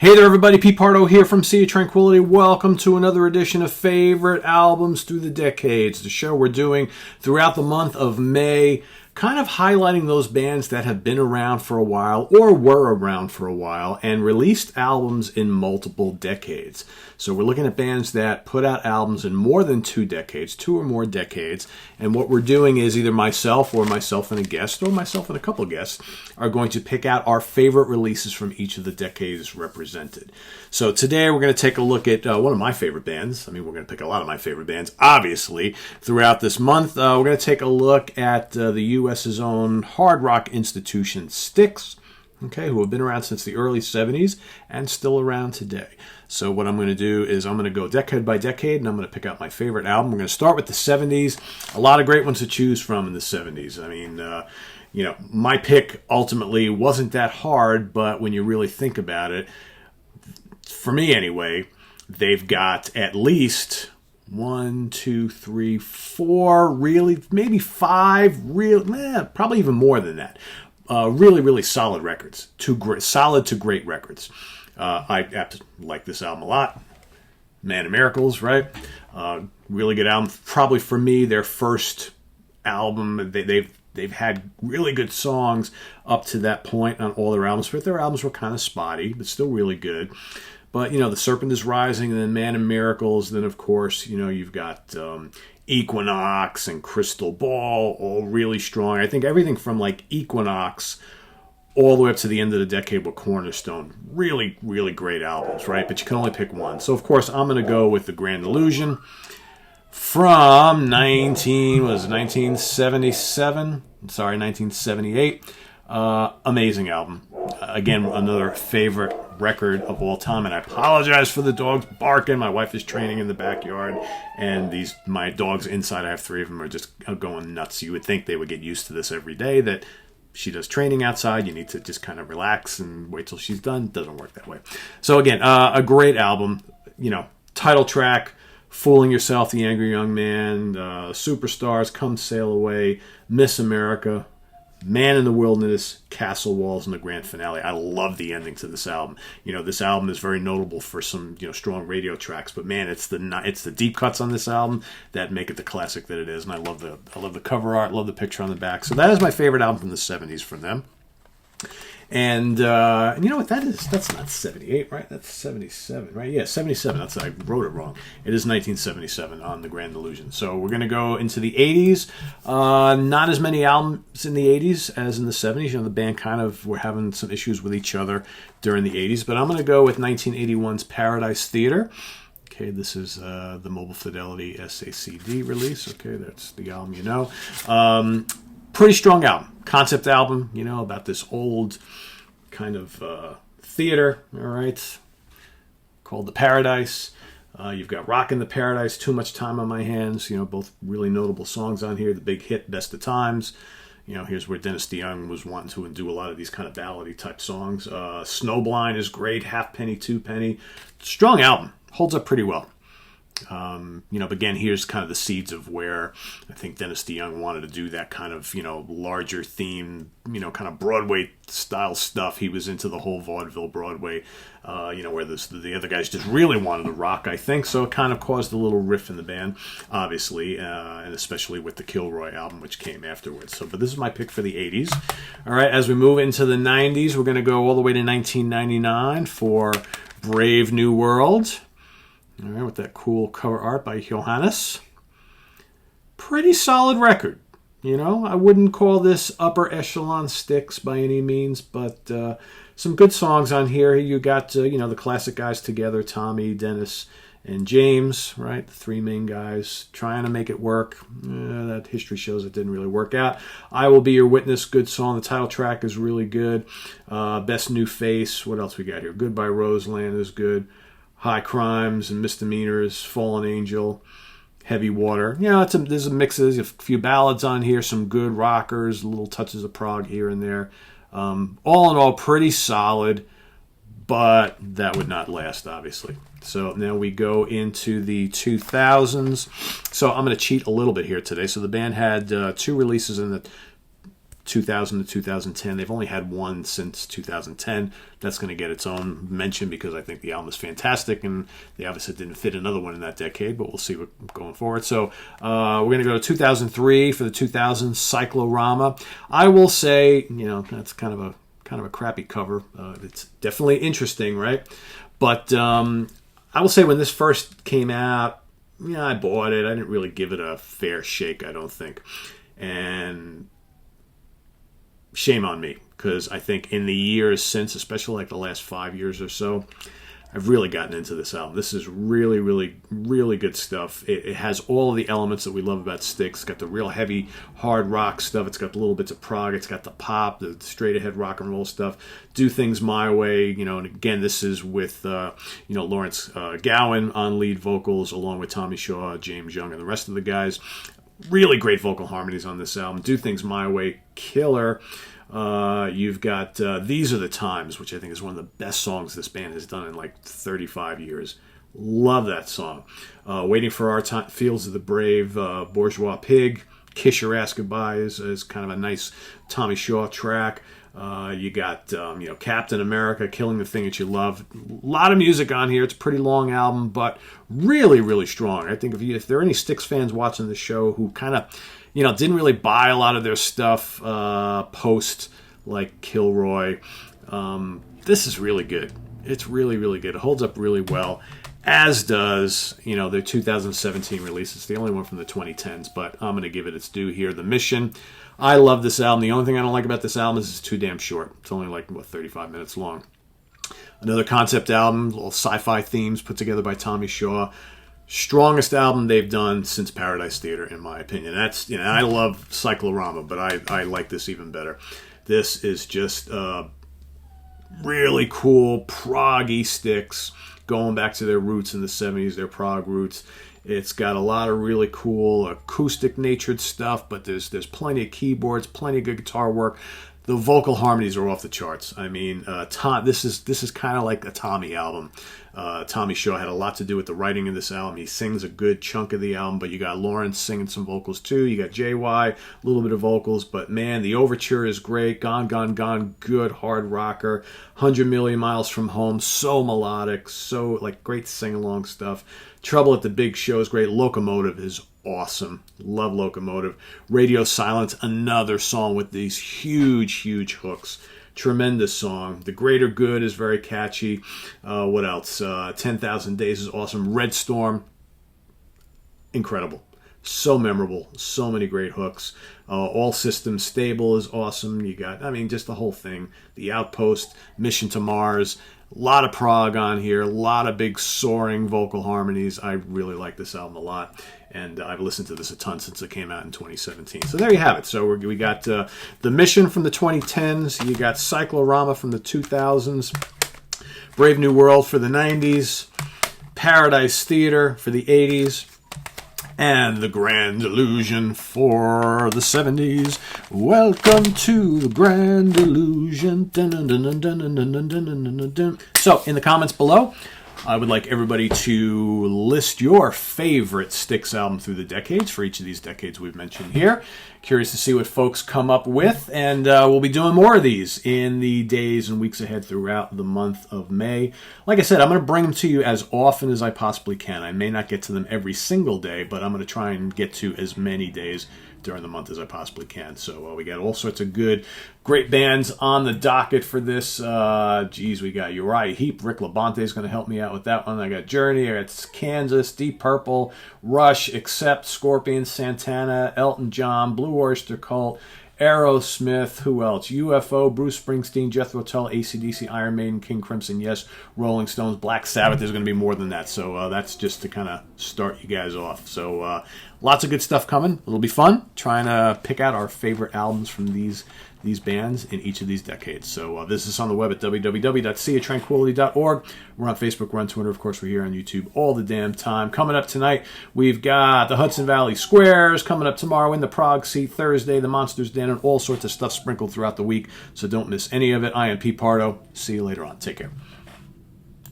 Hey there everybody, Pete Pardo here from Sea of Tranquility. Welcome to another edition of Favorite Albums Through the Decades, the show we're doing throughout the month of May, kind of highlighting those bands that have been around for a while or were around for a while and released albums in multiple decades. So we're looking at bands that put out albums in more than 2 decades, 2 or more decades, and what we're doing is either myself and a guest, or myself and a couple of guests, are going to pick out our favorite releases from each of the decades represented. So today we're going to take a look at one of my favorite bands. I mean, we're going to pick a lot of my favorite bands, obviously, throughout this month. We're going to take a look at the U.S.'s own hard rock institution, Styx, okay, who have been around since the early 70s and still around today. So what I'm going to do is I'm going to go decade by decade, and I'm going to pick out my favorite album. We're going to start with the 70s. A lot of great ones to choose from in the 70s. I mean, my pick ultimately wasn't that hard, but when you really think about it, for me anyway, they've got at least 1, 2, 3, 4, really, maybe 5, probably even more than that. Really solid records. Solid to great records. I have to like this album a lot. Man of Miracles, right? Really good album. Probably for me, their first album. They've had really good songs up to that point on all their albums, but their albums were kind of spotty, but still really good. But, The Serpent is Rising, and then Man of Miracles. Then, of course, you've got Equinox and Crystal Ball, all really strong. I think everything from, like, Equinox all the way up to the end of the decade with Cornerstone. Really, really great albums, right? But you can only pick one. So, of course, I'm going to go with The Grand Illusion from 1978. Amazing album. Again, another favorite record of all time, and I apologize for the dogs barking. My wife is training in the backyard, and my dogs inside, I have 3 of them, are just going nuts. You would think they would get used to this every day, that she does training outside. You need to just kind of relax and wait till she's done. Doesn't work that way. So again, a great album. Title track, Fooling Yourself, The Angry Young Man, Superstars, Come Sail Away, Miss America, Man in the Wilderness, Castle Walls, and the grand finale. I love the ending to this album. This album is very notable for some, strong radio tracks, but man, it's the deep cuts on this album that make it the classic that it is. And I love the cover art, love the picture on the back. So that is my favorite album from the 70s from them. And you know what that is? That's not 78, right? That's 77, right? Yeah, 77. I wrote it wrong. It is 1977 on The Grand Illusion. So we're going to go into the 80s. Not as many albums in the 80s as in the 70s. The band kind of were having some issues with each other during the 80s. But I'm going to go with 1981's Paradise Theater. Okay, this is the Mobile Fidelity SACD release. Okay, that's the album pretty strong album. Concept album, about this old kind of theater, all right, called The Paradise. You've got Rockin' the Paradise, Too Much Time on My Hands, both really notable songs on here. The big hit, Best of Times. Here's where Dennis DeYoung was wanting to do a lot of these kind of ballady type songs. Snowblind is great, Halfpenny, Twopenny. Strong album, holds up pretty well. But again, here's kind of the seeds of where I think Dennis DeYoung wanted to do that kind of, larger theme, kind of Broadway style stuff. He was into the whole vaudeville Broadway, where the other guys just really wanted to rock, I think. So it kind of caused a little riff in the band, obviously, and especially with the Kilroy album, which came afterwards. But this is my pick for the 80s. All right, as we move into the 90s, we're going to go all the way to 1999 for Brave New World. All right, with that cool cover art by Johannes. Pretty solid record. I wouldn't call this upper echelon Styx by any means, but some good songs on here. You got, the classic guys together, Tommy, Dennis, and James, right? The 3 main guys trying to make it work. That history shows it didn't really work out. I Will Be Your Witness, good song. The title track is really good. Best New Face. What else we got here? Goodbye Roseland is good. High Crimes and Misdemeanors, Fallen Angel, Heavy Water. There's a mixes, a few ballads on here, some good rockers, little touches of prog here and there. All in all, pretty solid, but that would not last, obviously. So now we go into the 2000s. So I'm going to cheat a little bit here today. So the band had 2 releases in the 2000 to 2010. They've only had one since 2010. That's going to get its own mention because I think the album is fantastic, and they obviously didn't fit another one in that decade, but we'll see what going forward. So we're going to go to 2003 for the 2000s, Cyclorama. I will say, that's kind of a crappy cover. It's definitely interesting, right? But I will say when this first came out, I bought it. I didn't really give it a fair shake, I don't think. And shame on me, because I think in the years since, especially like the last 5 years or so, I've really gotten into this album. This is really, really, really good stuff. It has all of the elements that we love about Styx. It's got the real heavy, hard rock stuff. It's got the little bits of prog. It's got the pop, the straight-ahead rock and roll stuff. Do Things My Way. And again, this is with, Lawrence Gowan on lead vocals, along with Tommy Shaw, James Young, and the rest of the guys. Really great vocal harmonies on this album. Do Things My Way, killer. You've got These Are the Times, which I think is one of the best songs this band has done in like 35 years. Love that song. Waiting for Our Time, Fields of the Brave, Bourgeois Pig, Kiss Your Ass Goodbye is kind of a nice Tommy Shaw track. You got Captain America, Killing the Thing That You Love. A lot of music on here. It's a pretty long album, but really, really strong. I think if there are any Styx fans watching the show who kind of didn't really buy a lot of their stuff post like Kilroy, this is really good. It's really, really good. It holds up really well, as does their 2017 release. It's the only one from the 2010s, but I'm going to give it its due here. The Mission. I love this album. The only thing I don't like about this album is it's too damn short. It's only like 35 minutes long. Another concept album, little sci-fi themes put together by Tommy Shaw. Strongest album they've done since Paradise Theater, in my opinion. That's I love Cyclorama, but I like this even better. This is just really cool, proggy Styx, going back to their roots in the 70s, their prog roots. It's got a lot of really cool acoustic-natured stuff, but there's plenty of keyboards, plenty of good guitar work. The vocal harmonies are off the charts. I mean, this is kind of like a Tommy album. Tommy Shaw had a lot to do with the writing of this album. He sings a good chunk of the album, but you got Lawrence singing some vocals too. You got JY, a little bit of vocals, but man, the overture is great. Gone, Gone, Gone, good hard rocker. 100 Million Miles from Home, so melodic, so like great sing-along stuff. Trouble at the Big Show is great. Locomotive is awesome. Love Locomotive. Radio Silence, another song with these huge, huge hooks. Tremendous song. The Greater Good is very catchy. What else? 10,000 Days is awesome. Red Storm, incredible. So memorable. So many great hooks. All Systems Stable is awesome. You got, just the whole thing. The Outpost, Mission to Mars. A lot of prog on here. A lot of big soaring vocal harmonies. I really like this album a lot. And I've listened to this a ton since it came out in 2017. So there you have it. So we got The Mission from the 2010s. You got Cyclorama from the 2000s. Brave New World for the 90s. Paradise Theater for the 80s. And The Grand Illusion for the 70s. Welcome to the Grand Illusion. Dun, dun, dun, dun, dun, dun, dun, dun, dun, dun. So in the comments below, I would like everybody to list your favorite Styx album through the decades for each of these decades we've mentioned here. Curious to see what folks come up with, and we'll be doing more of these in the days and weeks ahead throughout the month of May. Like I said, I'm going to bring them to you as often as I possibly can. I may not get to them every single day, but I'm going to try and get to as many days during the month as I possibly can. So we got all sorts of great bands on the docket for this. We got Uriah Heep, Rick Labonte is going to help me out with that one. I got Journey, I got Kansas, Deep Purple, Rush, Accept, Scorpions, Santana, Elton John, Blue Oyster Cult, Aerosmith, who else? UFO, Bruce Springsteen, Jethro Tull, AC/DC, Iron Maiden, King Crimson, yes, Rolling Stones, Black Sabbath. There's going to be more than that, so that's just to kind of start you guys off. So lots of good stuff coming. It'll be fun trying to pick out our favorite albums from these bands in each of these decades. So this is on the web at www.seatranquility.org. We're on Facebook, we're on Twitter, of course, we're here on YouTube all the damn time. Coming up tonight, we've got the Hudson Valley Squares. Coming up tomorrow in the Prague Seat, Thursday, the Monsters Den, and all sorts of stuff sprinkled throughout the week. So don't miss any of it. I am Pete Pardo. See you later on. Take care.